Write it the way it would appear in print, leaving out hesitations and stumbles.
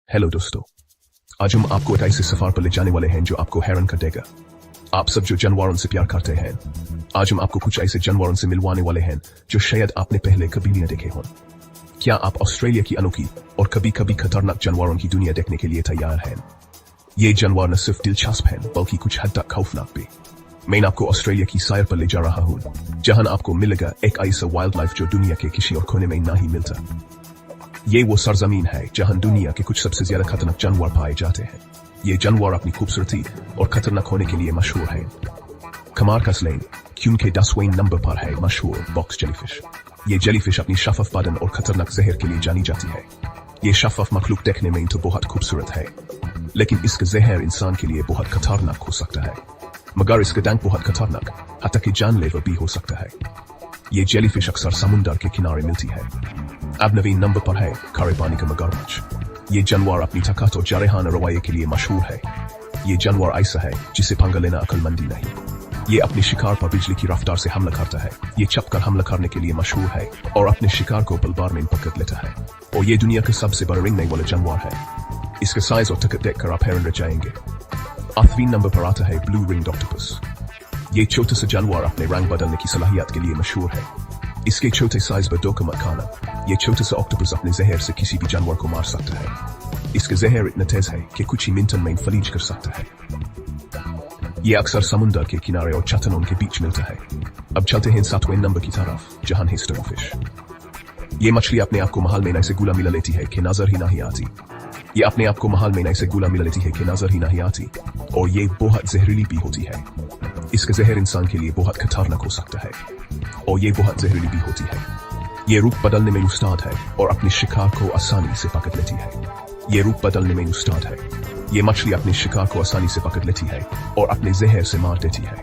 Hello दोस्तों, आज हम आपको एक ऐसे सफर पर ले जाने वाले हैं जो आपको हैरान कर देगा। आप सब जो जानवरों से प्यार करते हैं, आज हम आपको कुछ ऐसे जानवरों से मिलवाने वाले हैं जो शायद आपने पहले कभी नहीं देखे हों। क्या आप ऑस्ट्रेलिया की अनोखी और कभी कभी खतरनाक जानवरों की दुनिया देखने के लिए तैयार हैं? ये जानवर न सिर्फ दिलचस्प हैं बल्कि कुछ हद तक खौफनाक भी। मैं आपको ऑस्ट्रेलिया की सैर पर ले जा रहा हूँ, जहां आपको मिलेगा एक ऐसा वाइल्ड लाइफ जो दुनिया के किसी और कोने में नहीं मिलता। ये वो सरजमीन है जहां दुनिया के कुछ सबसे ज्यादा खतरनाक जानवर पाए जाते हैं। ये जानवर अपनी खूबसूरती और खतरनाक होने के लिए मशहूर है। कमार्कस लेन क्योंकि 10वें नंबर पर है मशहूर बॉक्स जेलीफिश। ये जेलीफिश अपनी शफाफ बदन और खतरनाक जहर के लिए जानी जाती है। ये शफाफ मखलूक देखने में तो बहुत खूबसूरत है, लेकिन इसका जहर इंसान के लिए बहुत खतरनाक हो सकता है। मगर इसका डंक बहुत खतरनाक, हत्ता कि जानलेवा भी हो सकता है। ये जेलीफिश अक्सर समुद्र के किनारे मिलती है। अब 9वें नंबर पर है खारे पानी का मगरमच्छ। ये जानवर अपनी ताकत और जारहाना रवैये के लिए मशहूर है। ये जानवर ऐसा है जिसे पंगा लेना अक्लमंदी नहीं। ये अपने शिकार पर बिजली की रफ्तार से हमला करता है। ये छपकर हमला करने के लिए मशहूर है और अपने शिकार को पलबार में पकड़ लेता है। और ये दुनिया का सबसे बड़ा रेंगने वाला जानवर है। इसका साइज और ताकत देखकर आप हैरान रह जाएंगे। 8वें नंबर पर आता है ब्लू रिंग्ड ऑक्टोपस। ये छोटा सा जानवर अपने रंग बदलने की सलाहियत के लिए मशहूर है। इसके छोटे साइज पर धोखा मत खाना। ये छोटा सा ऑक्टोपस अपने जहर से किसी भी जानवर को मार सकता है। इसका जहर इतना तेज है कि कुछ ही मिनटों में फलीज कर सकता है। ये अक्सर समुद्र के किनारे और चट्टानों के बीच मिलता है। अब चलते हैं 7वें नंबर की तरफ, जहां है स्टोनफिश। ये मछली अपने आप को महल में ऐसे गुला मिला लेती है कि नजर ही नहीं आती। ये अपने आप को महल में ऐसे गुला मिला लेती है कि नजर ही नहीं आती, और ये बहुत जहरीली भी होती है। इसका जहर इंसान के लिए बहुत खतरनाक हो सकता है, और ये बहुत जहरीली भी होती है। ये रूप बदलने में उस्ताद है और अपने शिकार को आसानी से पकड़ लेती है। ये रूप बदलने में उस्ताद है। ये मछली अपने शिकार को आसानी से पकड़ लेती है और अपने जहर से मार देती है।